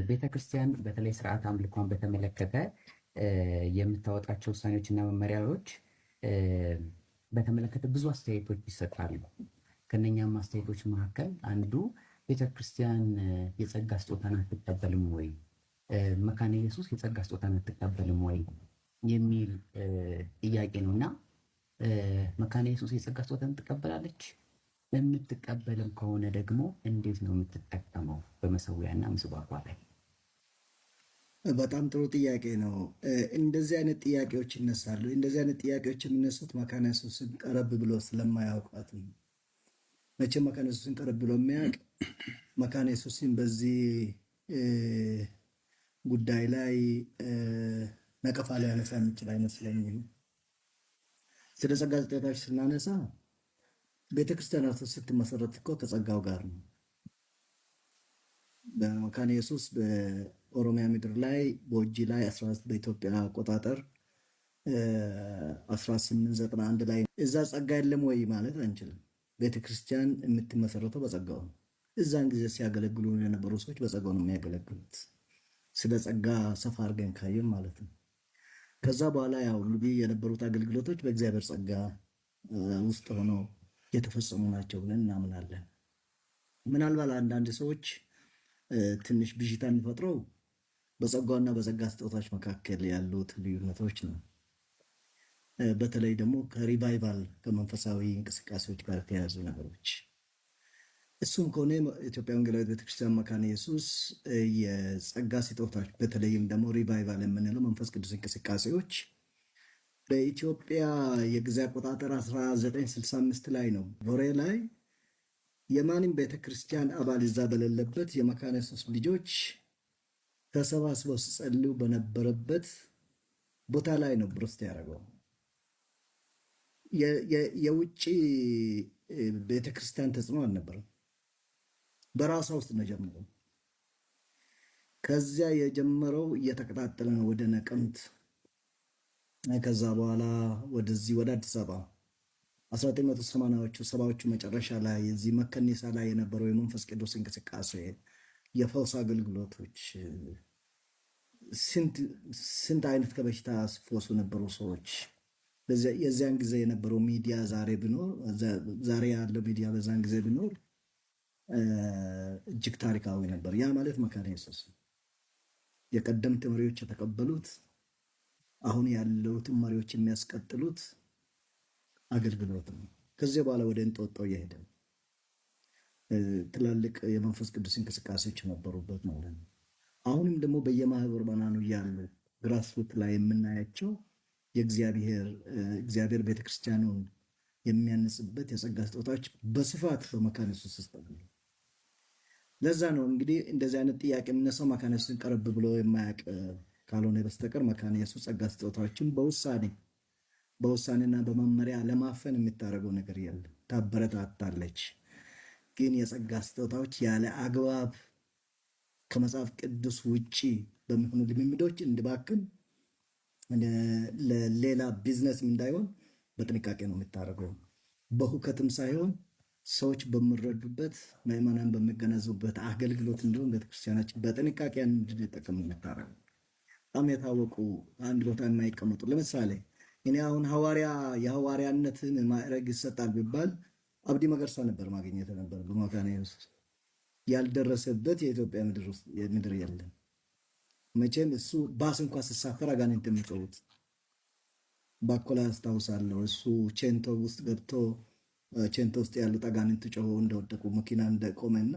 ቤተክርስቲያን በተለይ ስርዓት አምልኮን በተመለከተ የምታወጣቸው ውሳኔዎችና መመሪያዎች በተመለከተ ብዙ አስተያየቶች ይሰጣሉ። ከነኛም አስተያየቶች መካከል አንዱ ቤተክርስቲያን የጸጋ ስጦታን አትቀበልም ወይ፣ መካነ ኢየሱስ የጸጋ ስጦታን አትቀበልም ወይ የሚል ጥያቄ ነው እና መካነ ኢየሱስ የጸጋ ስጦታን ትቀበላለች? የምትቀበልም ከሆነ ደግሞ እንዴት ነው የምትጠቀመው በመሰዊያና ምስዋዕቷ ላይ? በጣም ጥሩ ጥያቄ ነው። እንደዚህ አይነት ጥያቄዎች ይነሳሉ። እንደዚህ አይነት ጥያቄዎች የሚነሱት መካነ ኢየሱስን ቀረብ ብሎ ስለማያውቃት ነው። መቼም መካነ ኢየሱስን ቀረብ ብሎ የሚያውቅ መካነ ኢየሱስን በዚህ ጉዳይ ላይ ነቀፋ ሊያነሳ የሚችል አይመስለኝም። ስለ ጸጋ ስጦታዎች ስናነሳ ቤተክርስቲያናቱ ስትመሰረት እኮ ከጸጋው ጋር ነው። በመካነ ኢየሱስ በኦሮሚያ ምድር ላይ በወጂ ላይ በኢትዮጵያ አቆጣጠር 1891 ላይ እዛ ጸጋ የለም ወይ ማለት አንችልም። ቤተክርስቲያን የምትመሰረተው በጸጋው ነው። እዛን ጊዜ ሲያገለግሉ የነበሩ ሰዎች በጸጋው ነው የሚያገለግሉት። ስለ ጸጋ ሰፋ አድርገን ካየን ማለት ነው። ከዛ በኋላ ያው እንግዲህ የነበሩት አገልግሎቶች በእግዚአብሔር ጸጋ ውስጥ ሆነው የተፈጸሙ ናቸው ብለን እናምናለን። ምናልባት አንዳንድ ሰዎች ትንሽ ብዥታ የሚፈጥረው በጸጋና በጸጋ ስጦታዎች መካከል ያሉት ልዩነቶች ነው። በተለይ ደግሞ ከሪቫይቫል ከመንፈሳዊ እንቅስቃሴዎች ጋር የተያያዙ ነገሮች። እሱም ከሆነ ኢትዮጵያ ወንጌላዊት ቤተክርስቲያን መካነ ኢየሱስ የጸጋ ስጦታዎች በተለይም ደግሞ ሪቫይቫል የምንለው መንፈስ ቅዱስ እንቅስቃሴዎች በኢትዮጵያ የጊዜ አቆጣጠር 1965 ላይ ነው ቦሬ ላይ የማንም ቤተክርስቲያን አባል እዛ በሌለበት የመካነ ኢየሱስ ልጆች ተሰባስበው ሲጸልዩ በነበረበት ቦታ ላይ ነው ብሮስት ያደረገው። የውጭ ቤተክርስቲያን ተጽዕኖ አልነበረም። በራሷ ውስጥ ነው ጀምረው። ከዚያ የጀመረው እየተቀጣጠለ ነው ወደ ነቀምት፣ ከዛ በኋላ ወደዚህ ወደ አዲስ አበባ 1980ዎቹ ሰባዎቹ መጨረሻ ላይ እዚህ መከኒሳ ላይ የነበረው የመንፈስ ቅዱስ እንቅስቃሴ፣ የፈውስ አገልግሎቶች፣ ስንት አይነት ከበሽታ ሲፈወሱ ነበሩ ሰዎች። የዚያን ጊዜ የነበረው ሚዲያ ዛሬ ያለው ሚዲያ በዛን ጊዜ ቢኖር እጅግ ታሪካዊ ነበር። ያ ማለት መካነ ኢየሱስ የቀደምት መሪዎች የተቀበሉት አሁን ያሉትን መሪዎች የሚያስቀጥሉት አገልግሎት ነው። ከዚህ በኋላ ወደ እንጦጦ እየሄደ ትላልቅ የመንፈስ ቅዱስ እንቅስቃሴዎች ነበሩበት ማለት ነው። አሁንም ደግሞ በየማህበር ባናኑ ያሉ ግራስሩት ላይ የምናያቸው እግዚአብሔር ቤተክርስቲያኑን የሚያንጽበት የጸጋ ስጦታዎች በስፋት በመካነ ኢየሱስ ውስጥ አሉ። ለዛ ነው እንግዲህ እንደዚህ አይነት ጥያቄ የሚነሳው መካነ ኢየሱስን ቀረብ ብሎ የማያውቅ ካልሆነ በስተቀር መካነ ኢየሱስ ጸጋ ስጦታዎችን በውሳኔና በመመሪያ ለማፈን የምታደርገው ነገር የለም። ታበረታታለች። ግን የጸጋ ስጦታዎች ያለ አግባብ ከመጽሐፍ ቅዱስ ውጪ በሚሆኑ ልምምዶች እንዲባክን ለሌላ ቢዝነስ እንዳይሆን በጥንቃቄ ነው የምታደርገው። በሁከትም ሳይሆን ሰዎች በሚረዱበት ምዕመናን በሚገነዘቡበት አገልግሎት እንዲሆን ቤተክርስቲያናችን በጥንቃቄ እንድንጠቀም የምታደርገው። በጣም የታወቁ አንድ ቦታ የማይቀመጡ ለምሳሌ እኔ አሁን የሐዋርያነትን ማዕረግ ይሰጣል ቢባል አብዲ መገርሳ ነበር ማግኘት ነበር። በመካነ ኢየሱስ ያልደረሰበት የኢትዮጵያ ምድር የለም። መቼም እሱ ባስ እንኳን ሲሳፈር አጋንንት የሚጮሁት ባኮላ አስታውሳለሁ። እሱ ቼንቶ ውስጥ ገብቶ ቼንቶ ውስጥ ያሉት አጋንንት ጮኸው እንደወደቁ መኪና እንደቆመና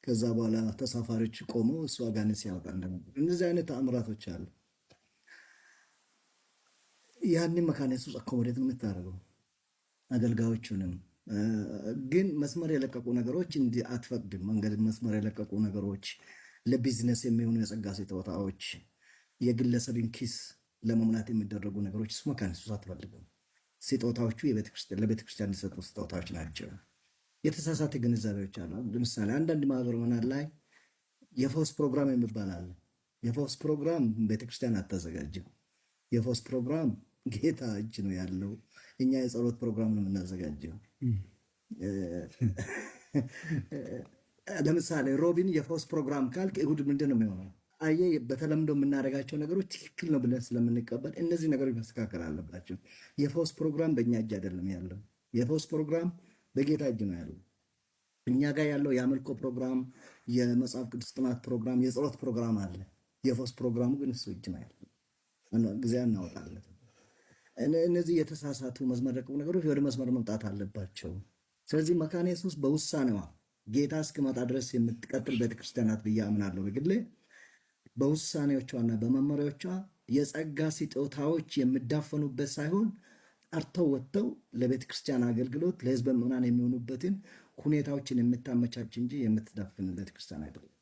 ከዛ በኋላ ተሳፋሪዎች ቆመው እሱ አጋንንት ሲያወጣ እንደነበር እንደዚህ አይነት ተአምራቶች አሉ። ያንን መካነ ኢየሱስ አኮሞዴት ነው የምታደርገው። አገልጋዮቹንም ግን መስመር የለቀቁ ነገሮች እንዲህ አትፈቅድም። መንገድ መስመር የለቀቁ ነገሮች፣ ለቢዝነስ የሚሆኑ የጸጋ ስጦታዎች፣ የግለሰብን ኪስ ለመሙላት የሚደረጉ ነገሮች እሱ መካነ ኢየሱስ አትፈልግም። ስጦታዎቹ ለቤተክርስቲያን የተሰጡ ስጦታዎች ናቸው። የተሳሳተ ግንዛቤዎች አሉ። ለምሳሌ አንዳንድ ማህበር መናል ላይ የፈውስ ፕሮግራም የሚባል አለ። የፈውስ ፕሮግራም ቤተክርስቲያን አታዘጋጅም። የፈውስ ፕሮግራም ጌታ እጅ ነው ያለው። እኛ የጸሎት ፕሮግራም ነው የምናዘጋጀው። ለምሳሌ ሮቢን የፈውስ ፕሮግራም ካልክ እሁድ ምንድን ነው የሚሆነው? አየ በተለምዶ የምናደርጋቸው ነገሮች ትክክል ነው ብለን ስለምንቀበል እነዚህ ነገሮች መስተካከል አለባቸው። የፈውስ ፕሮግራም በእኛ እጅ አይደለም ያለው። የፈውስ ፕሮግራም በጌታ እጅ ነው ያለው። እኛ ጋር ያለው የአምልኮ ፕሮግራም፣ የመጽሐፍ ቅዱስ ጥናት ፕሮግራም፣ የጸሎት ፕሮግራም አለ። የፈውስ ፕሮግራሙ ግን እሱ እጅ ነው ያለው። ጊዜ እናወጣለን። እነዚህ የተሳሳቱ መስመር ረቀቁ ነገሮች ወደ መስመር መምጣት አለባቸው። ስለዚህ መካነ ኢየሱስ በውሳኔዋ ጌታ እስኪመጣ ድረስ የምትቀጥል ቤተክርስቲያናት ብዬ አምናለሁ። በግሌ በውሳኔዎቿና በመመሪያዎቿ የጸጋ ስጦታዎች የሚዳፈኑበት ሳይሆን ጠርተው ወጥተው ለቤተክርስቲያን አገልግሎት ለሕዝበ ምዕመናን የሚሆኑበትን ሁኔታዎችን የምታመቻች እንጂ የምትዳፍን ቤተክርስቲያን አይደለም።